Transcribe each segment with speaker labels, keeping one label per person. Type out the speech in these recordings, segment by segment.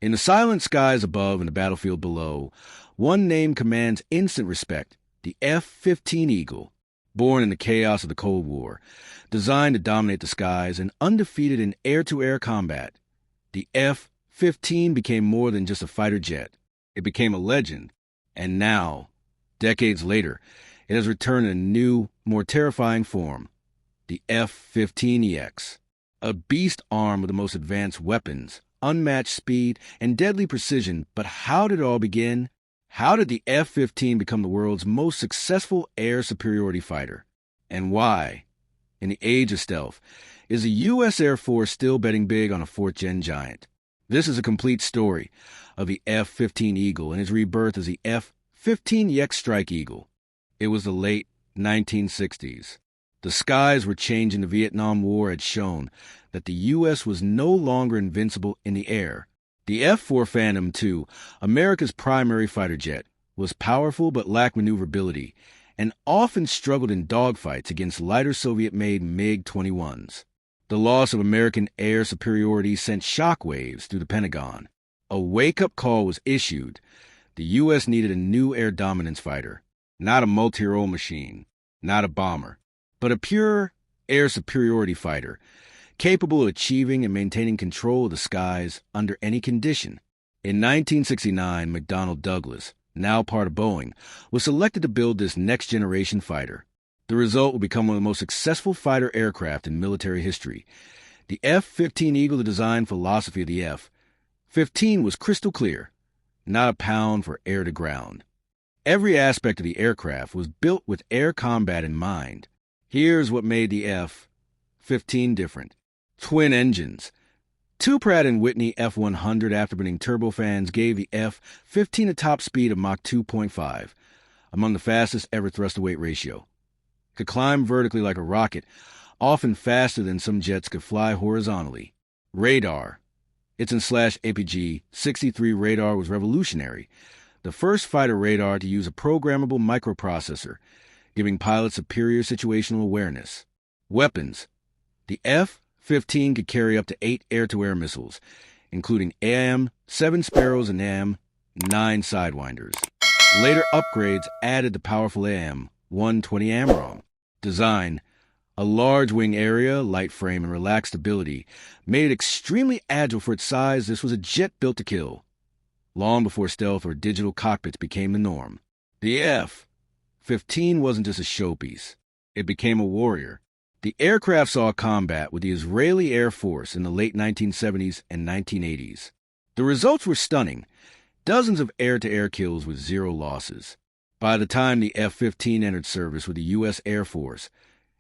Speaker 1: In the silent skies above and the battlefield below, one name commands instant respect: the F-15 Eagle. Born in the chaos of the Cold War, designed to dominate the skies and undefeated in air-to-air combat, the F-15 became more than just a fighter jet. It became a legend, and now, decades later, it has returned in a new, more terrifying form: the F-15EX, a beast armed with the most advanced weapons, unmatched speed, and deadly precision. But how did it all begin? How did the F-15 become the world's most successful air superiority fighter? And why, in the age of stealth, is the U.S. Air Force still betting big on a fourth-gen giant? This is a complete story of the F-15 Eagle and its rebirth as the F-15EX Strike Eagle. It was the late 1960s. The skies were changing. The Vietnam War had shown that the U.S. was no longer invincible in the air. The F-4 Phantom II, America's primary fighter jet, was powerful but lacked maneuverability and often struggled in dogfights against lighter Soviet-made MiG-21s. The loss of American air superiority sent shockwaves through the Pentagon. A wake-up call was issued. The U.S. needed a new air dominance fighter, not a multi-role machine, not a bomber, but a pure air superiority fighter, capable of achieving and maintaining control of the skies under any condition. In 1969, McDonnell Douglas, now part of Boeing, was selected to build this next-generation fighter. The result would become one of the most successful fighter aircraft in military history. The F-15 Eagle, the design philosophy of the F-15 was crystal clear: not a pound for air-to-ground. Every aspect of the aircraft was built with air combat in mind. Here's what made the F-15 different. Twin engines. Two Pratt & Whitney F-100 afterburning turbofans gave the F-15 a top speed of Mach 2.5, among the fastest ever thrust-to-weight ratio. It could climb vertically like a rocket, often faster than some jets could fly horizontally. Radar. Its APG-63 radar was revolutionary, the first fighter radar to use a programmable microprocessor, giving pilots superior situational awareness. Weapons. The F-15 could carry up to 8 air-to-air missiles, including AIM-7 Sparrows and AIM-9 Sidewinders. Later upgrades added the powerful AIM-120 AMRAAM. Design. A large wing area, light frame, and relaxed stability made it extremely agile for its size. This was a jet built to kill, long before stealth or digital cockpits became the norm. The F-15 wasn't just a showpiece. It became a warrior. The aircraft saw combat with the Israeli Air Force in the late 1970s and 1980s. The results were stunning: dozens of air-to-air kills with 0 losses. By the time the F-15 entered service with the U.S. Air Force,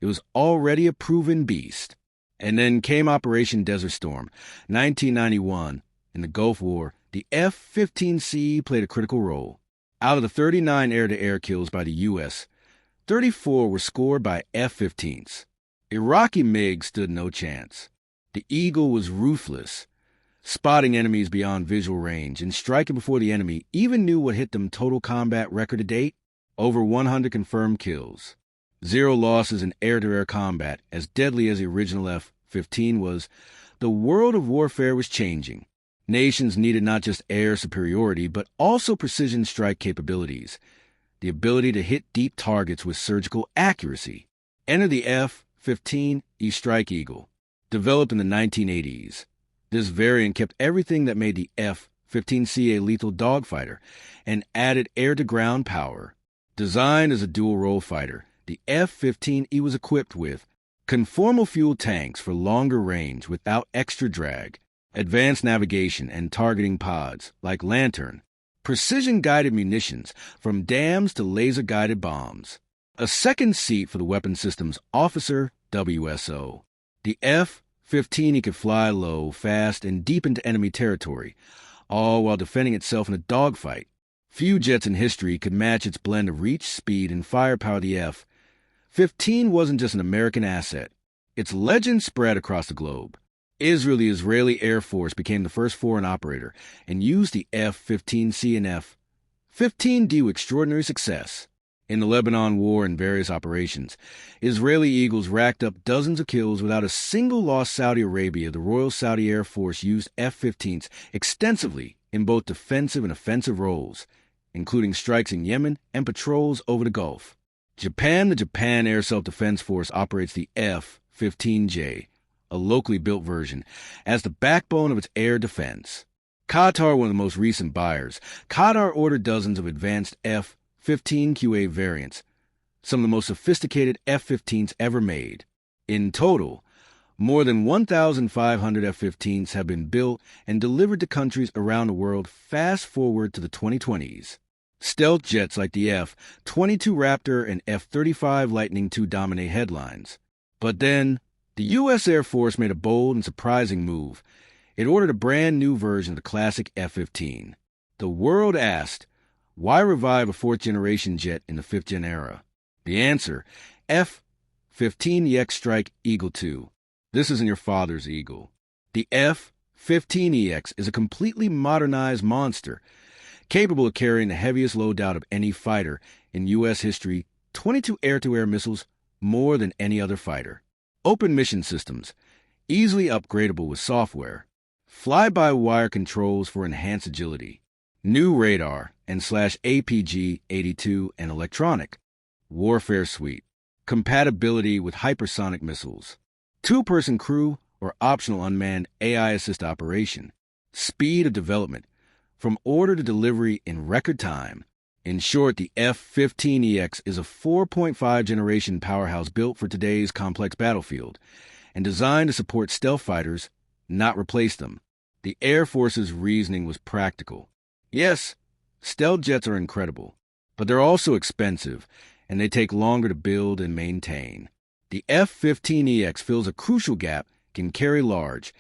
Speaker 1: it was already a proven beast. And then came Operation Desert Storm, 1991. In the Gulf War, the F-15C played a critical role. Out of the 39 air-to-air kills by the U.S., 34 were scored by F-15s. Iraqi MiG stood no chance. The Eagle was ruthless, spotting enemies beyond visual range and striking before the enemy even knew what hit them. Total combat record to date: over 100 confirmed kills. 0 losses in air-to-air combat. As deadly as the original F-15 was, the world of warfare was changing. Nations needed not just air superiority, but also precision strike capabilities, the ability to hit deep targets with surgical accuracy. Enter the F-15EX Strike Eagle. Developed in the 1980s, this variant kept everything that made the F-15C a lethal dogfighter and added air-to-ground power. Designed as a dual-role fighter, the F-15E was equipped with conformal fuel tanks for longer range without extra drag, advanced navigation and targeting pods like Lantern, precision-guided munitions from dams to laser-guided bombs, a second seat for the weapon system's officer, WSO. The F-15E could fly low, fast, and deep into enemy territory, all while defending itself in a dogfight. Few jets in history could match its blend of reach, speed, and firepower. The F-15 wasn't just an American asset. Its legend spread across the globe. Israel, the Israeli Air Force, became the first foreign operator and used the F-15C and F-15D with extraordinary success. In the Lebanon War and various operations, Israeli Eagles racked up dozens of kills without a single loss. Saudi Arabia, the Royal Saudi Air Force used F-15s extensively in both defensive and offensive roles, including strikes in Yemen and patrols over the Gulf. Japan, the Japan Air Self-Defense Force operates the F-15J, a locally built version, as the backbone of its air defense. Qatar, one of the most recent buyers. Qatar ordered dozens of advanced F-15QA variants, some of the most sophisticated F-15s ever made. In total, more than 1,500 F-15s have been built and delivered to countries around the world. Fast forward to the 2020s. Stealth jets like the F-22 Raptor and F-35 Lightning II dominate headlines. But then, the U.S. Air Force made a bold and surprising move. It ordered a brand new version of the classic F-15. The world asked, why revive a fourth-generation jet in the fifth-gen era? The answer, F-15EX Strike Eagle II. This isn't your father's Eagle. The F-15EX is a completely modernized monster, capable of carrying the heaviest loadout of any fighter in U.S. history, 22 air-to-air missiles, more than any other fighter. Open mission systems, easily upgradable with software. Fly-by-wire controls for enhanced agility. New radar and /APG-82 and electronic. Warfare suite. Compatibility with hypersonic missiles. Two-person crew or optional unmanned AI-assist operation. Speed of development, from order to delivery in record time. In short, the F-15EX is a 4.5-generation powerhouse built for today's complex battlefield and designed to support stealth fighters, not replace them. The Air Force's reasoning was practical. Yes, stealth jets are incredible, but they're also expensive, and they take longer to build and maintain. The F-15EX fills a crucial gap, can carry large,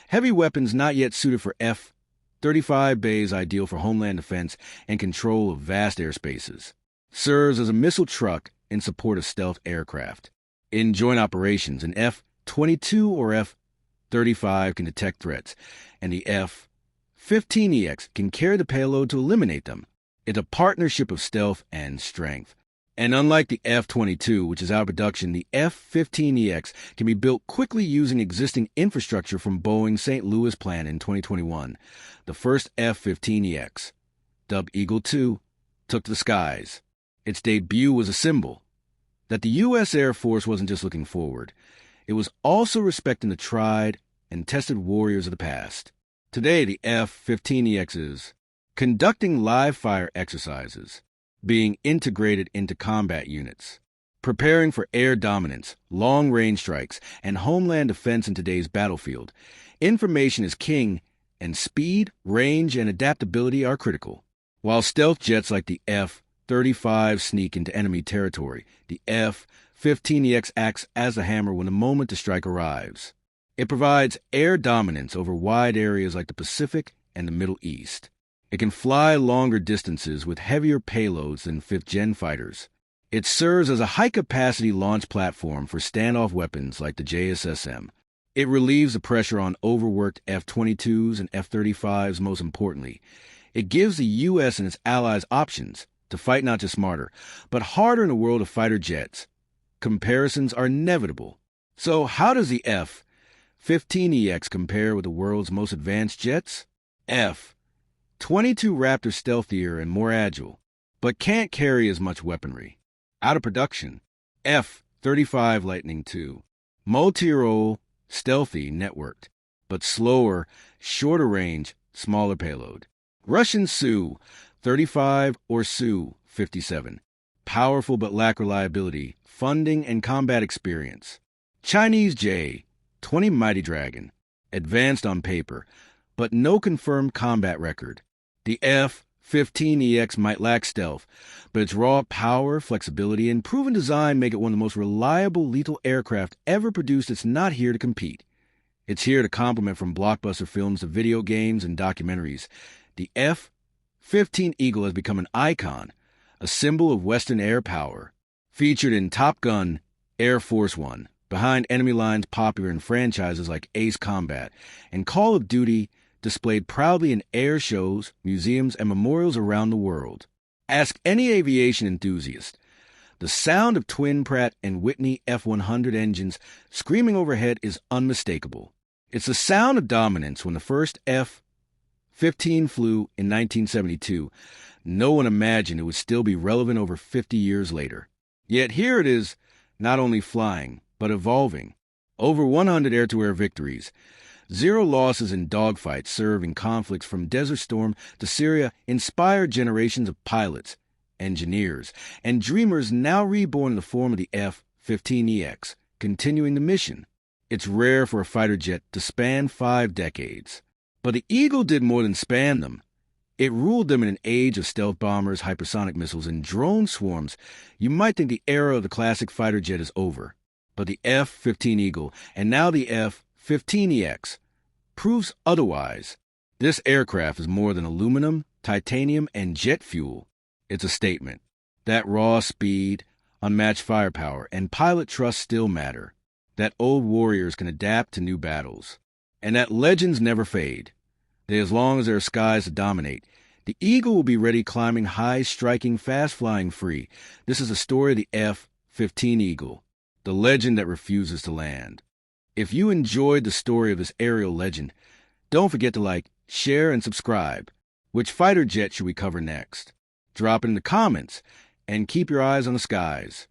Speaker 1: heavy weapons not yet suited for F-35 bays, ideal for homeland defense and control of vast airspaces. Serves as a missile truck in support of stealth aircraft. In joint operations, an F-22 or F-35 can detect threats, and the F-15EX can carry the payload to eliminate them. It's a partnership of stealth and strength. And unlike the F-22, which is out of production, the F-15EX can be built quickly using existing infrastructure from Boeing's St. Louis plant in 2021. The first F-15EX, dubbed Eagle II, took to the skies. Its debut was a symbol that the U.S. Air Force wasn't just looking forward. It was also respecting the tried and tested warriors of the past. Today, the F-15EX is conducting live-fire exercises, being integrated into combat units, preparing for air dominance, long-range strikes, and homeland defense in today's battlefield. Information is king, and speed, range, and adaptability are critical. While stealth jets like the F-35 sneak into enemy territory, the F-15EX acts as a hammer when the moment to strike arrives. It provides air dominance over wide areas like the Pacific and the Middle East. It can fly longer distances with heavier payloads than fifth-gen fighters. It serves as a high-capacity launch platform for standoff weapons like the JSSM. It relieves the pressure on overworked F-22s and F-35s. Most importantly, it gives the U.S. and its allies options to fight not just smarter, but harder in a world of fighter jets. Comparisons are inevitable. So how does the F-15EX compare with the world's most advanced jets? F-22 Raptor stealthier and more agile, but can't carry as much weaponry. Out of production, F-35 Lightning II. Multi-role, stealthy, networked, but slower, shorter range, smaller payload. Russian Su-35 or Su-57. Powerful but lack reliability, funding, and combat experience. Chinese J-20 Mighty Dragon. Advanced on paper, but no confirmed combat record. The F-15EX might lack stealth, but its raw power, flexibility, and proven design make it one of the most reliable lethal aircraft ever produced. It's not here to compete. It's here to complement from blockbuster films to video games and documentaries. The F-15 Eagle has become an icon, a symbol of Western air power. Featured in Top Gun, Air Force One, behind enemy lines popular in franchises like Ace Combat, and Call of Duty, displayed proudly in air shows, museums, and memorials around the world. Ask any aviation enthusiast. The sound of twin Pratt and Whitney F-100 engines screaming overhead is unmistakable. It's the sound of dominance. When the first F-15 flew in 1972, no one imagined it would still be relevant over 50 years later. Yet here it is, not only flying, but evolving. Over 100 air-to-air victories, 0 losses in dogfights served in conflicts from Desert Storm to Syria inspired generations of pilots, engineers, and dreamers now reborn in the form of the F-15EX, continuing the mission. It's rare for a fighter jet to span 5 decades. But the Eagle did more than span them. It ruled them in an age of stealth bombers, hypersonic missiles, and drone swarms. You might think the era of the classic fighter jet is over. But the F-15 Eagle, and now the F-15EX, proves otherwise. This aircraft is more than aluminum, titanium, and jet fuel. It's a statement. That raw speed, unmatched firepower, and pilot trust still matter. That old warriors can adapt to new battles. And that legends never fade. As long as there are skies to dominate, the Eagle will be ready, climbing high, striking, fast-flying free. This is the story of the F-15 Eagle, the legend that refuses to land. If you enjoyed the story of this aerial legend, don't forget to like, share, and subscribe. Which fighter jet should we cover next? Drop it in the comments, and keep your eyes on the skies.